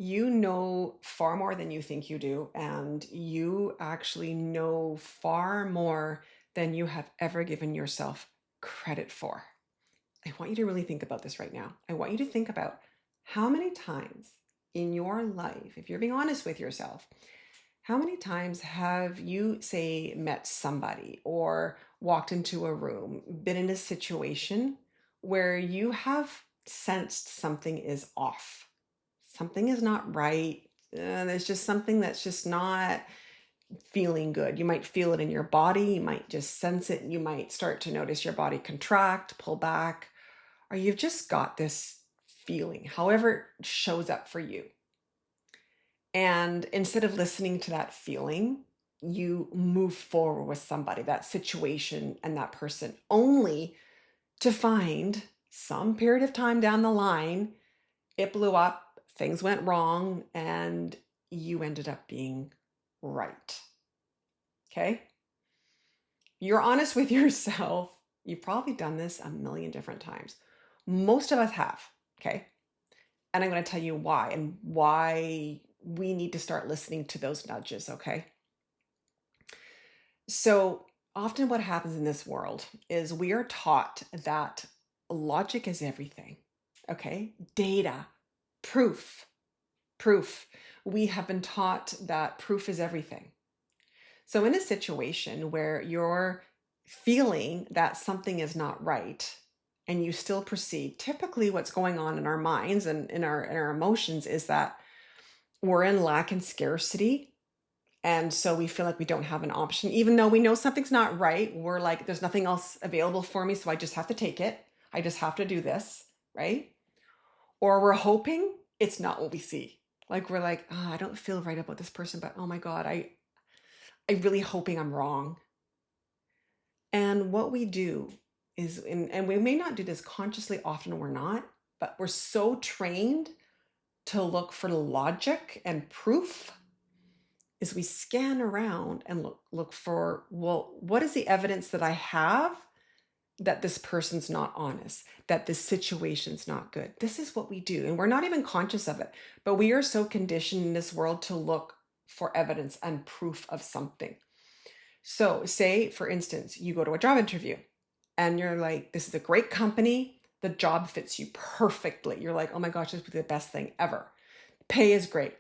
You know far more than you think you do, and you actually know far more than you have ever given yourself credit for. I want you to really think about this right now. I want you to think about how many times in your life, if you're being honest with yourself, how many times have you, say, met somebody or walked into a room, been in a situation where you have sensed something is off? Something is not right. There's just something that's just not feeling good. You might feel it in your body. You might just sense it. You might start to notice your body contract, pull back, or you've just got this feeling, however it shows up for you. And instead of listening to that feeling, you move forward with somebody, that situation, and that person, only to find some period of time down the line, it blew up, things went wrong, and you ended up being right. Okay? You're honest with yourself. You've probably done this a million different times. Most of us have. Okay? And I'm going to tell you why and why we need to start listening to those nudges. Okay? So often what happens in this world is we are taught that logic is everything. Okay? Data, proof, proof. We have been taught that proof is everything. So in a situation where you're feeling that something is not right and you still proceed, typically what's going on in our minds and in our emotions is that we're in lack and scarcity. And so we feel like we don't have an option, even though we know something's not right. We're like, there's nothing else available for me, so I just have to take it. I just have to do this, right? Or we're hoping it's not what we see. Like we're like, oh, I don't feel right about this person, but oh my God, I'm really hoping I'm wrong. And what we do is, and we may not do this consciously, often we're not, but we're so trained to look for logic and proof is we scan around and look for, well, what is the evidence that I have that this person's not honest, that this situation's not good? This is what we do. And we're not even conscious of it, but we are so conditioned in this world to look for evidence and proof of something. So say, for instance, you go to a job interview and you're like, this is a great company. The job fits you perfectly. You're like, oh my gosh, this would be the best thing ever. Pay is great.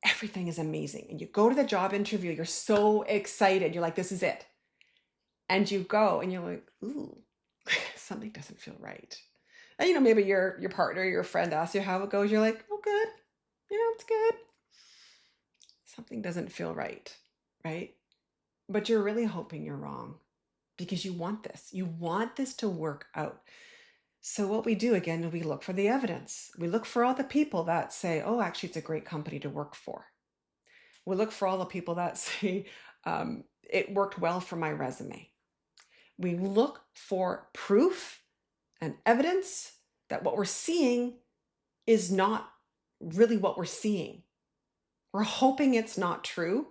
Everything is amazing. And you go to the job interview, you're so excited. You're like, this is it. And you go and you're like, ooh, something doesn't feel right. And maybe your partner, your friend asks you how it goes. You're like, oh, good. It's good. Something doesn't feel right, right? But you're really hoping you're wrong because you want this. You want this to work out. So what we do again, we look for the evidence. We look for all the people that say, oh, actually, it's a great company to work for. We look for all the people that say, it worked well for my resume. We look for proof and evidence that what we're seeing is not really what we're seeing. We're hoping it's not true.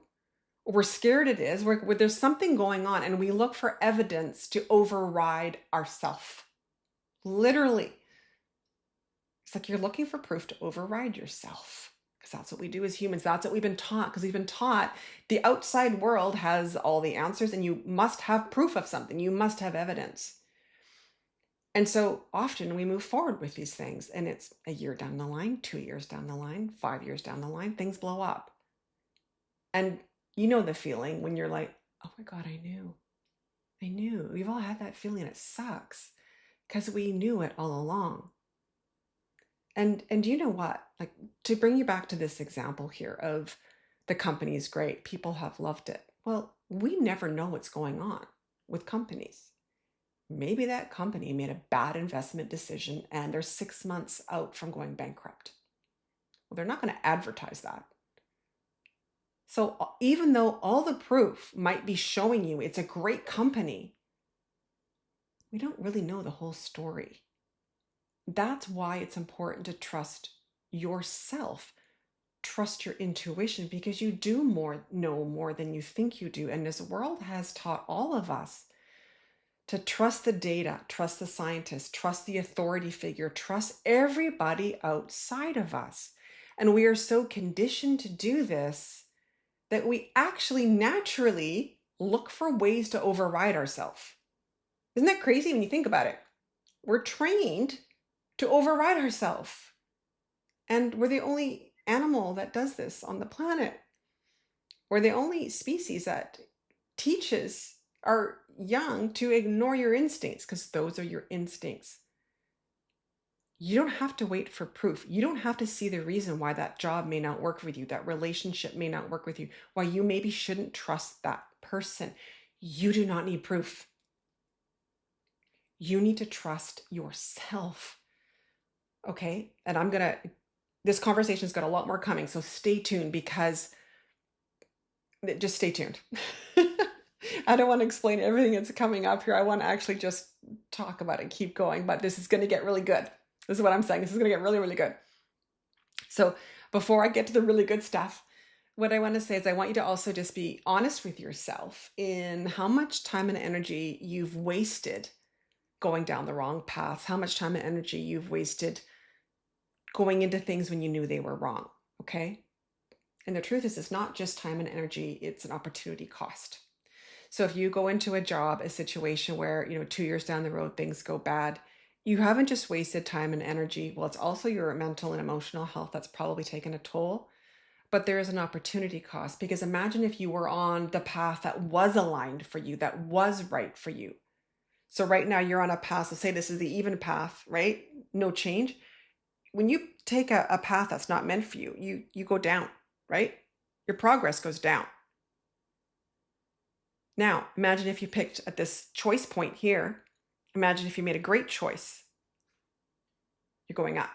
We're scared it is. There's something going on, and we look for evidence to override ourself. Literally. It's like you're looking for proof to override yourself, because that's what we do as humans. That's what we've been taught, because we've been taught the outside world has all the answers and you must have proof of something. You must have evidence. And so often we move forward with these things, and it's a year down the line, 2 years down the line, 5 years down the line, things blow up. And you know the feeling when you're like, oh my God, I knew. We've all had that feeling. It sucks because we knew it all along. And you know what? Like, to bring you back to this example here of the company is great, people have loved it. Well, we never know what's going on with companies. Maybe that company made a bad investment decision and they're 6 months out from going bankrupt. Well, they're not going to advertise that. So even though all the proof might be showing you it's a great company, we don't really know the whole story. That's why it's important to trust yourself, trust your intuition, because you do know more than you think you do. And this world has taught all of us to trust the data, trust the scientists, trust the authority figure, trust everybody outside of us. And we are so conditioned to do this that we actually naturally look for ways to override ourselves. Isn't that crazy when you think about it? We're trained to override ourselves. And we're the only animal that does this on the planet. We're the only species that teaches our young to ignore your instincts, because those are your instincts. You don't have to wait for proof. You don't have to see the reason why that job may not work with you, that relationship may not work with you, why you maybe shouldn't trust that person. You do not need proof. You need to trust yourself. Okay? And this conversation's got a lot more coming, so stay tuned, because just stay tuned. I don't want to explain everything that's coming up here. I want to actually just talk about it, keep going, but this is going to get really good. This is what I'm saying. This is going to get really, really good. So before I get to the really good stuff, what I want to say is I want you to also just be honest with yourself in how much time and energy you've wasted going down the wrong path, how much time and energy you've wasted going into things when you knew they were wrong, okay? And the truth is, it's not just time and energy, it's an opportunity cost. So if you go into a job, a situation where, 2 years down the road, things go bad, you haven't just wasted time and energy. Well, it's also your mental and emotional health that's probably taken a toll, but there is an opportunity cost, because imagine if you were on the path that was aligned for you, that was right for you. So right now you're on a path, let's say this is the even path, right? No change. When you take a path that's not meant for you, you go down, right? Your progress goes down. Now, imagine if you picked at this choice point here, imagine if you made a great choice, you're going up.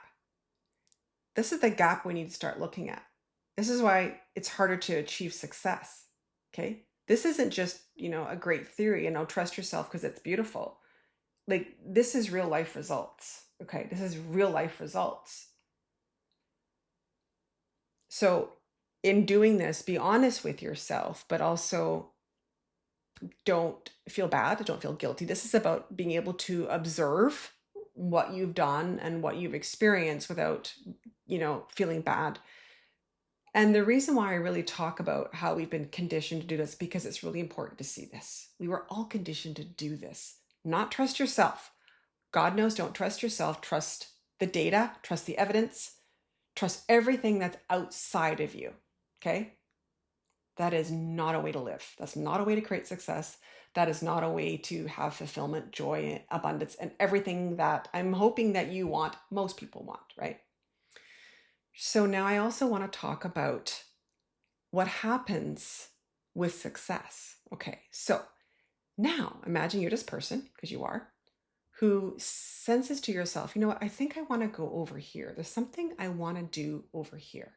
This is the gap we need to start looking at. This is why it's harder to achieve success, okay? This isn't just, a great theory, trust yourself because it's beautiful. Like, this is real life results, okay? This is real life results. So in doing this, be honest with yourself, but also don't feel bad, don't feel guilty. This is about being able to observe what you've done and what you've experienced without, feeling bad. And the reason why I really talk about how we've been conditioned to do this, because it's really important to see this. We were all conditioned to do this, not trust yourself. God knows, don't trust yourself. Trust the data, trust the evidence, trust everything that's outside of you, okay? That is not a way to live. That's not a way to create success. That is not a way to have fulfillment, joy, abundance, and everything that I'm hoping that you want, most people want, right? So now I also want to talk about what happens with success. Okay, so now imagine you're this person, because you are, who senses to yourself, you know what, I think I want to go over here. There's something I want to do over here.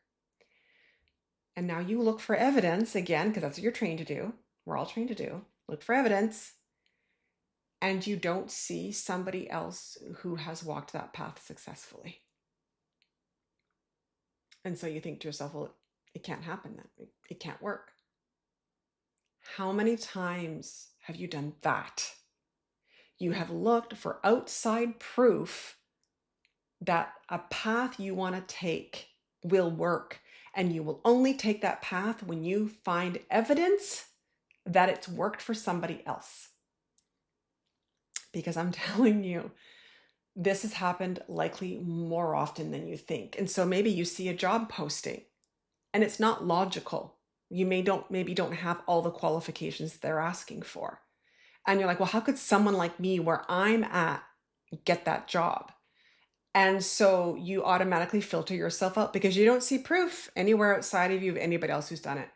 And now you look for evidence again, because that's what you're trained to do. We're all trained to do. Look for evidence. And you don't see somebody else who has walked that path successfully. And so you think to yourself, well, it can't happen then. It can't work. How many times have you done that? You have looked for outside proof that a path you want to take will work. And you will only take that path when you find evidence that it's worked for somebody else. Because I'm telling you, this has happened likely more often than you think. And so maybe you see a job posting and it's not logical. You maybe don't have all the qualifications they're asking for. And you're like, well, how could someone like me where I'm at get that job? And so you automatically filter yourself out because you don't see proof anywhere outside of you of anybody else who's done it.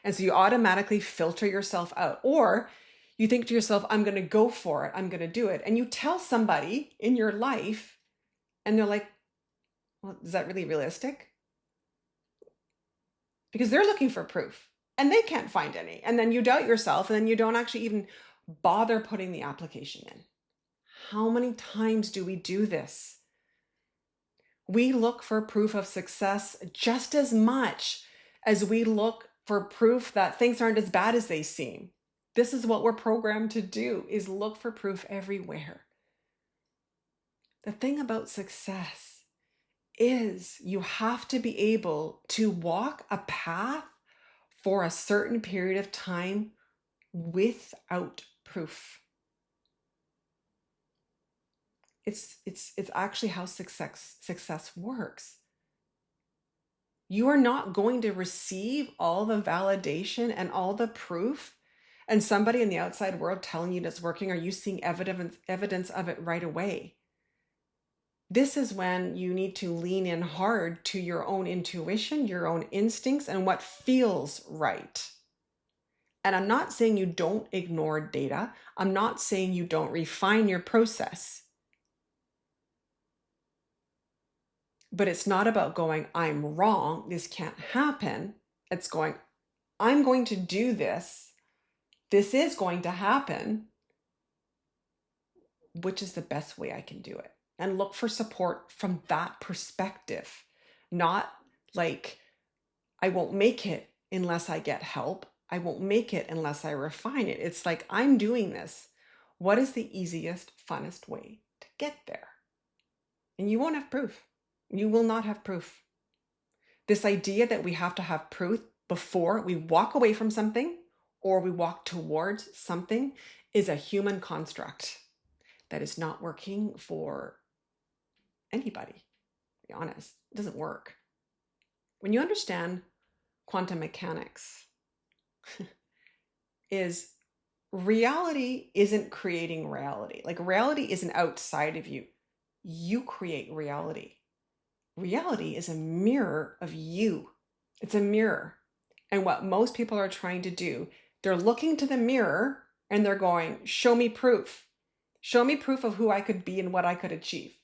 And so you automatically filter yourself out. Or you think to yourself, I'm going to go for it. I'm going to do it. And you tell somebody in your life and they're like, well, is that really realistic? Because they're looking for proof and they can't find any. And then you doubt yourself and then you don't actually even bother putting the application in. How many times do we do this? We look for proof of success just as much as we look for proof that things aren't as bad as they seem. This is what we're programmed to do, is look for proof everywhere. The thing about success is you have to be able to walk a path for a certain period of time without proof. It's actually how success works. You are not going to receive all the validation and all the proof and somebody in the outside world telling you it's working, or you seeing evidence of it right away. This is when you need to lean in hard to your own intuition, your own instincts, and what feels right. And I'm not saying you don't ignore data. I'm not saying you don't refine your process. But it's not about going, I'm wrong, this can't happen. It's going, I'm going to do this. This is going to happen. Which is the best way I can do it? And look for support from that perspective. Not like, I won't make it unless I get help. I won't make it unless I refine it. It's like, I'm doing this. What is the easiest, funnest way to get there? And you won't have proof. You will not have proof. This idea that we have to have proof before we walk away from something or we walk towards something is a human construct that is not working for anybody, to be honest. It doesn't work. When you understand quantum mechanics, is reality isn't creating reality. Like, reality isn't outside of you. You create reality. Reality is a mirror of you. It's a mirror. And what most people are trying to do, they're looking to the mirror and they're going, show me proof. Show me proof of who I could be and what I could achieve.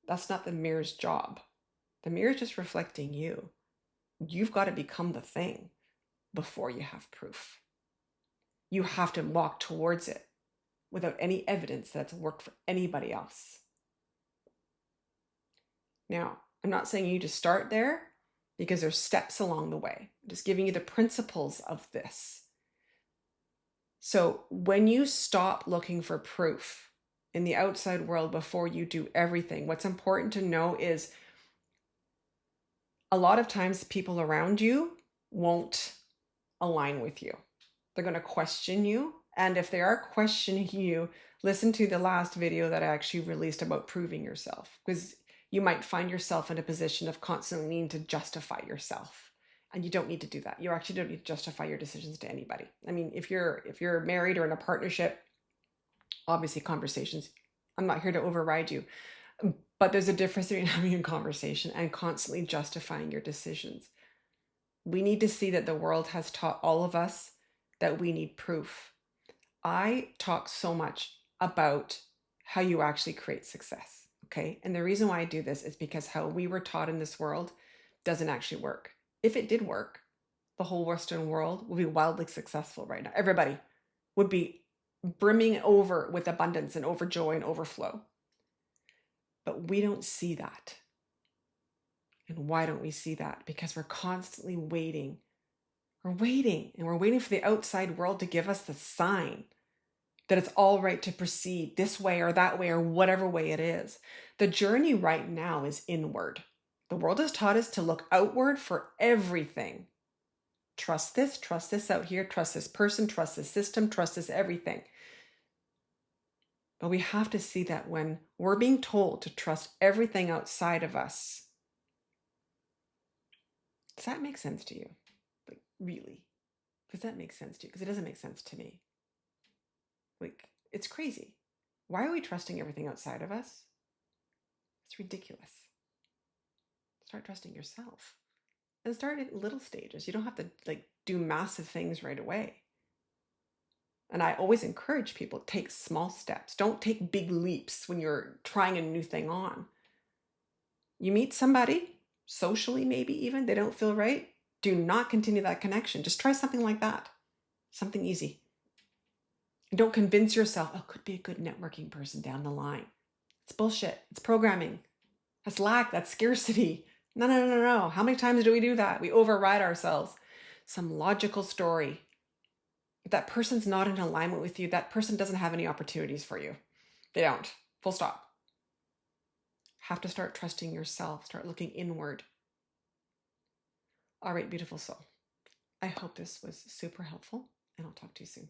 That's not the mirror's job. The mirror is just reflecting you. You've got to become the thing before you have proof. You have to walk towards it without any evidence that it's worked for anybody else. Now, I'm not saying you to start there because there's steps along the way. I'm just giving you the principles of this. So when you stop looking for proof in the outside world before you do everything, what's important to know is a lot of times people around you won't align with you. They're going to question you. And if they are questioning you, listen to the last video that I actually released about proving yourself, because you might find yourself in a position of constantly needing to justify yourself. And you don't need to do that. You actually don't need to justify your decisions to anybody. I mean, if you're married or in a partnership, obviously conversations, I'm not here to override you, but there's a difference between having a conversation and constantly justifying your decisions. We need to see that the world has taught all of us that we need proof. I talk so much about how you actually create success. Okay. And the reason why I do this is because how we were taught in this world doesn't actually work. If it did work, the whole Western world would be wildly successful right now. Everybody would be brimming over with abundance and overjoy and overflow. But we don't see that. And why don't we see that? Because we're constantly waiting. We're waiting, and we're waiting for the outside world to give us the sign that it's all right to proceed this way or that way or whatever way it is. The journey right now is inward. The world has taught us to look outward for everything. Trust this out here, trust this person, trust this system, trust this everything. But we have to see that when we're being told to trust everything outside of us, does that make sense to you? Like, really? Does that make sense to you? Because it doesn't make sense to me. Like, it's crazy. Why are we trusting everything outside of us? It's ridiculous. Start trusting yourself. And start at little stages. You don't have to do massive things right away. And I always encourage people, take small steps. Don't take big leaps when you're trying a new thing on. You meet somebody, socially maybe even, they don't feel right. Do not continue that connection. Just try something like that. Something easy. And don't convince yourself, oh, could be a good networking person down the line. It's bullshit. It's programming. That's lack. That's scarcity. No. How many times do we do that? We override ourselves. Some logical story. If that person's not in alignment with you, that person doesn't have any opportunities for you. They don't. Full stop. have to start trusting yourself, start looking inward. All right, beautiful soul. I hope this was super helpful, and I'll talk to you soon.